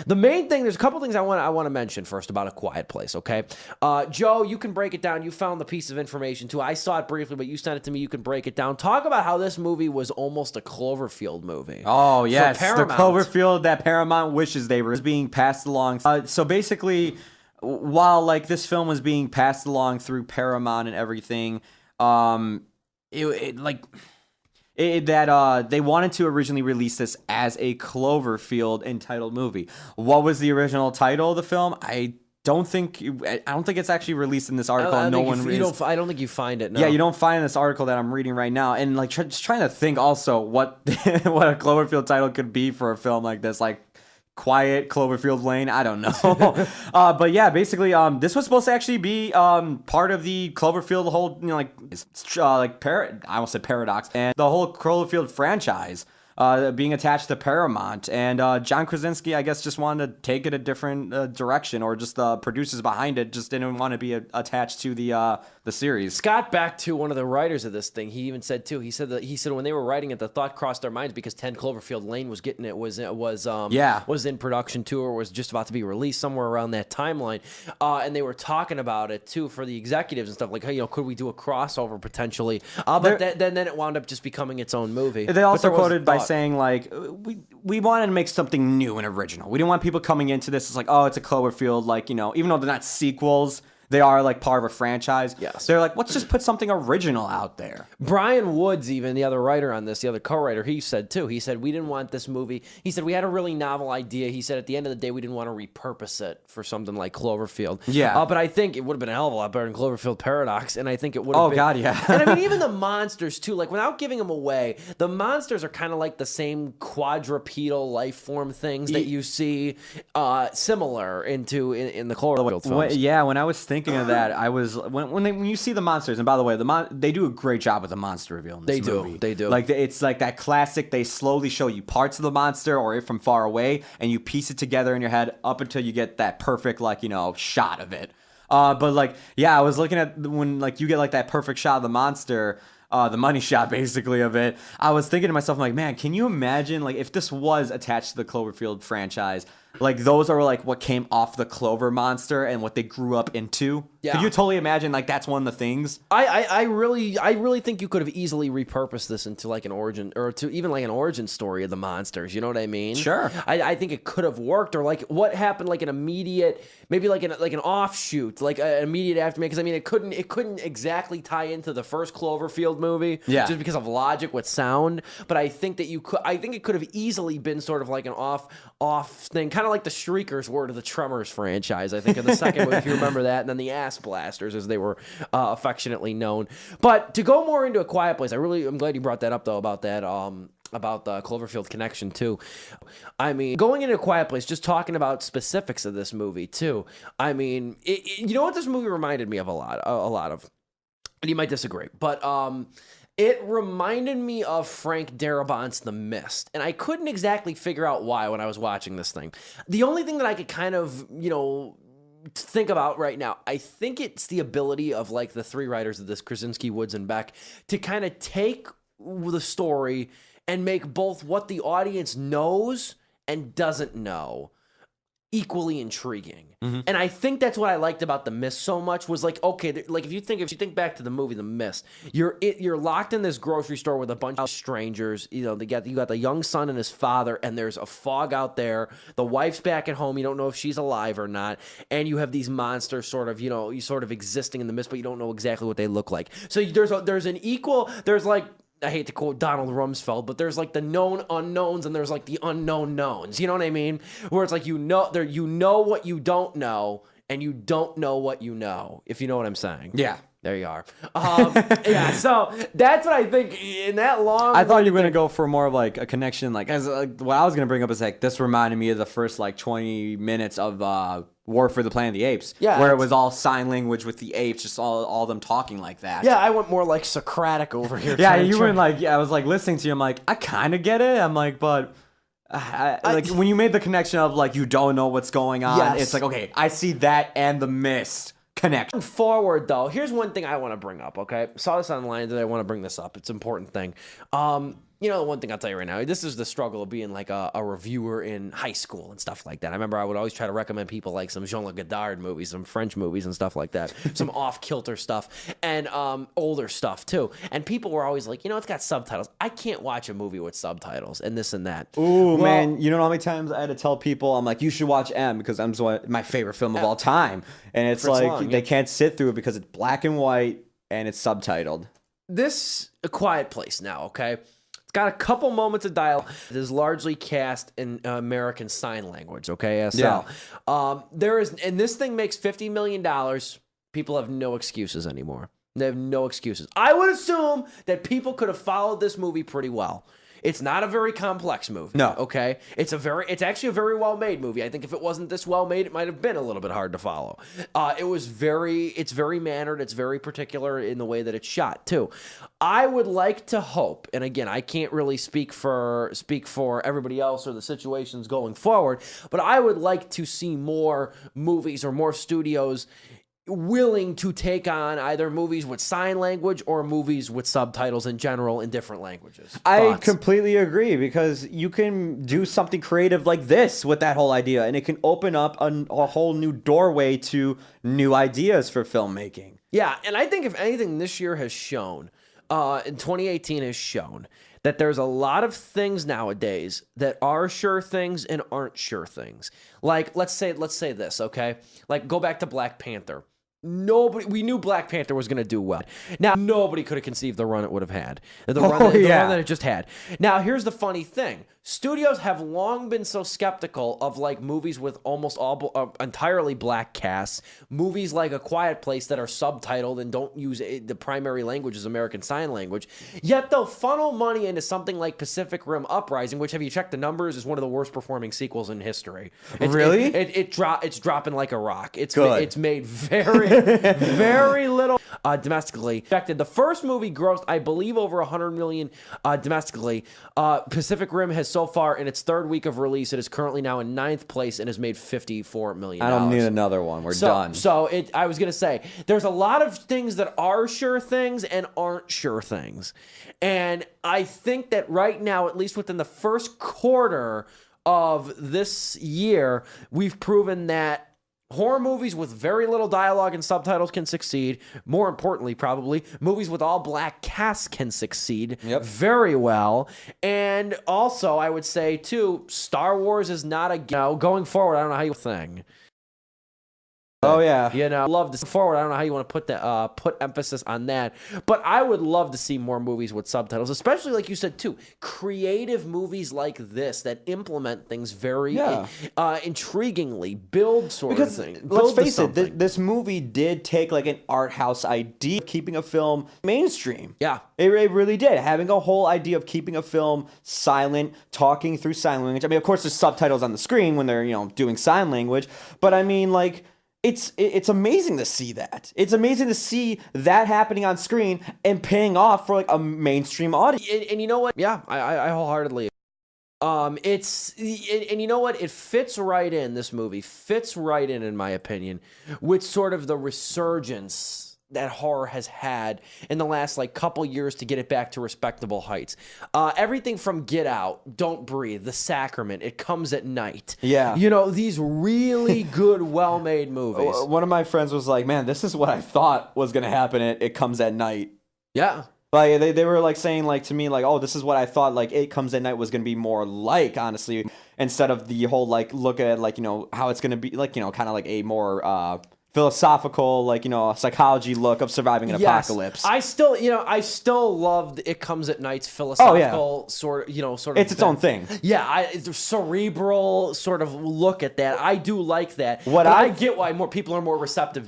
The main thing, there's a couple things I want to mention first about A Quiet Place, okay? Joe, you can break it down. You found the piece of information, too. I saw it briefly, but you sent it to me. You can break it down. Talk about how this movie was almost a Cloverfield movie. Oh, yes. The Cloverfield that Paramount wishes they were being passed along. So basically, while like this film was being passed along through Paramount and everything, they wanted to originally release this as a Cloverfield entitled movie. What was the original title of the film? I don't think it's actually released in this article. I don't think you find it. No. Yeah, you don't find this article that I'm reading right now. And like just trying to think also what what a Cloverfield title could be for a film like this, like Quiet Cloverfield Lane. I don't know. But yeah, basically, this was supposed to actually be part of the Cloverfield, the whole, I almost said paradox, and the whole Cloverfield franchise being attached to Paramount. And John Krasinski, I guess, just wanted to take it a different direction, or just the producers behind it just didn't want to be attached to the series. Scott Beck, too, one of the writers of this thing, he even said too. He said when they were writing it, the thought crossed their minds because 10 Cloverfield Lane was in production too, or was just about to be released somewhere around that timeline, and they were talking about it too for the executives and stuff like, hey, could we do a crossover potentially? But then it wound up just becoming its own movie. They also quoted by saying like, we wanted to make something new and original. We didn't want people coming into this as like, oh, it's a Cloverfield, like, even though they're not sequels, they are like part of a franchise. Yes. They're like, let's just put something original out there. Brian Woods, even the other writer on this, the other co-writer, he said too. He said, we didn't want this movie. He said, we had a really novel idea. He said, at the end of the day, we didn't want to repurpose it for something like Cloverfield. Yeah. But I think it would have been a hell of a lot better than Cloverfield Paradox. And I think it would have been. Oh, God, yeah. And I mean, even the monsters too, like without giving them away, the monsters are kind of like the same quadrupedal life form things that you see similar in the Cloverfield films. When I was thinking of that, when you see the monsters, and by the way, they do a great job with the monster reveal in this movie. They do. Like it's like that classic. They slowly show you parts of the monster or from far away, and you piece it together in your head up until you get that perfect shot of it. But like, yeah, I was looking at when like you get like that perfect shot of the monster. The money shot basically of it. I was thinking to myself, I'm like, man, can you imagine like if this was attached to the Cloverfield franchise? Like those are like what came off the Clover monster and what they grew up into. Yeah. Could you totally imagine like that's one of the things? I really think you could have easily repurposed this into like an origin, or to even like an origin story of the monsters. You know what I mean? Sure. I think it could have worked, or like what happened, like an immediate, maybe like an offshoot, like an immediate aftermath. Because I mean, it couldn't exactly tie into the first Cloverfield movie, just because of logic with sound. But I think that it could have easily been sort of like an off thing, kind of like the Shriekers were to the Tremors franchise, I think, in the second movie, if you remember that, and then the Ass Blasters, as they were affectionately known. But to go more into A Quiet Place, I'm glad you brought that up, though, about that, about the Cloverfield connection, too. I mean, going into A Quiet Place, just talking about specifics of this movie, too. I mean, you know what this movie reminded me of a lot of? And you might disagree, but it reminded me of Frank Darabont's The Mist, and I couldn't exactly figure out why when I was watching this thing. The only thing that I could kind of, think about right now, I think it's the ability of like the three writers of this, Krasinski, Woods, and Beck, to kind of take the story and make both what the audience knows and doesn't know equally intriguing. Mm-hmm. And I think that's what I liked about The Mist so much, was like, okay, like if you think back to the movie The Mist, you're locked in this grocery store with a bunch of strangers. You got the young son and his father, and there's a fog out there. The wife's back at home. You don't know if she's alive or not. And you have these monsters sort of, you sort of existing in the mist, but you don't know exactly what they look like. So there's like, I hate to quote Donald Rumsfeld, but there's like the known unknowns and there's like the unknown knowns. You know what I mean? Where it's like, you know what you don't know, and you don't know what you know, if you know what I'm saying. Yeah. There you are. Yeah, so that's what I think in that long... I thought you were going to go for more of like a connection, like, as what I was going to bring up is like, this reminded me of the first like 20 minutes of War for the Planet of the Apes, where it was all sign language with the apes, just all them talking like that. Yeah, I went more like Socratic over here. Yeah, you were like, I was like listening to you, I'm like, I kind of get it. I'm like, but... like when you made the connection of like, you don't know what's going on, it's like, okay, I see that and The Mist connect. Forward though, here's one thing I want to bring up, okay? Saw this online that I want to bring this up. It's an important thing. you know, one thing I'll tell you right now, this is the struggle of being like a reviewer in high school and stuff like that. I remember I would always try to recommend people like some Jean-Luc Godard movies, some French movies and stuff like that, some off-kilter stuff, and older stuff too. And people were always like, you know, it's got subtitles. I can't watch a movie with subtitles and this and that. Ooh, man, you know how many times I had to tell people, I'm like, you should watch M because M's my favorite film of all time. And it's like, long, they can't sit through it because it's black and white and it's subtitled. This A Quiet Place now, okay? Got a couple moments of dialogue. It is largely cast in American Sign Language, okay, ASL. Yeah. And this thing makes $50 million. People have no excuses anymore. They have no excuses. I would assume that people could have followed this movie pretty well. It's not a very complex movie. No. Okay? It's actually a very well-made movie. I think if it wasn't this well-made, it might have been a little bit hard to follow. It's very mannered. It's very particular in the way that it's shot, too. I would like to hope, and again, I can't really speak for everybody else or the situations going forward, but I would like to see more movies or more studios willing to take on either movies with sign language or movies with subtitles in general in different languages. I completely agree, because you can do something creative like this with that whole idea, and it can open up a whole new doorway to new ideas for filmmaking. Yeah, and I think if anything this year has shown, in 2018 has shown, that there's a lot of things nowadays that are sure things and aren't sure things. Like, let's say this, okay? Like, go back to Black Panther. We knew Black Panther was going to do well. Now, nobody could have conceived the run it would have had. The run that it just had. Now, here's the funny thing. Studios have long been so skeptical of like movies with almost all entirely black casts, movies like A Quiet Place that are subtitled and don't use the primary language as American Sign Language. Yet they'll funnel money into something like Pacific Rim Uprising, which, have you checked the numbers, is one of the worst performing sequels in history. Really? It's dropping like a rock. It's made very little domestically. The first movie grossed, I believe, over $100 million domestically. Pacific Rim has so far, in its third week of release, it is currently now in 9th place and has made $54 million. I don't need another one. We're done. I was going to say, there's a lot of things that are sure things and aren't sure things. And I think that right now, at least within the first quarter of this year, we've proven that horror movies with very little dialogue and subtitles can succeed. More importantly, probably, movies with all black casts can succeed very well. And also, I would say, too, Star Wars is not a... going forward, I don't know how you think. Oh yeah, love to see forward. I don't know how you want to put emphasis on that, but I would love to see more movies with subtitles, especially like you said too, creative movies like this that implement things very intriguingly, build of thing. Let's face it, this movie did take like an art house idea of keeping a film mainstream. Yeah, it really did. Having a whole idea of keeping a film silent, talking through sign language. I mean, of course, there's subtitles on the screen when they're doing sign language, but I mean, like. It's amazing to see that. It's amazing to see that happening on screen and paying off for like a mainstream audience. And you know what? Yeah, I wholeheartedly. And you know what? It fits right in. This movie fits right in my opinion, with sort of the resurgence that horror has had in the last like couple years to get it back to respectable heights. Everything from Get Out, Don't Breathe, The Sacrament, It Comes at Night. Yeah. These really good, well-made movies. One of my friends was like, man, this is what I thought was going to happen at It Comes at Night. Yeah. Like they were like saying like to me like, oh, this is what I thought like It Comes at Night was going to be more like, honestly, instead of the whole like look at like, how it's going to be like, kind of like a more philosophical, like, psychology look of surviving an apocalypse. I still loved It Comes at Night's philosophical sort of it's its own thing. Yeah, it's a cerebral sort of look at that. I do like that. I get why more people are more receptive.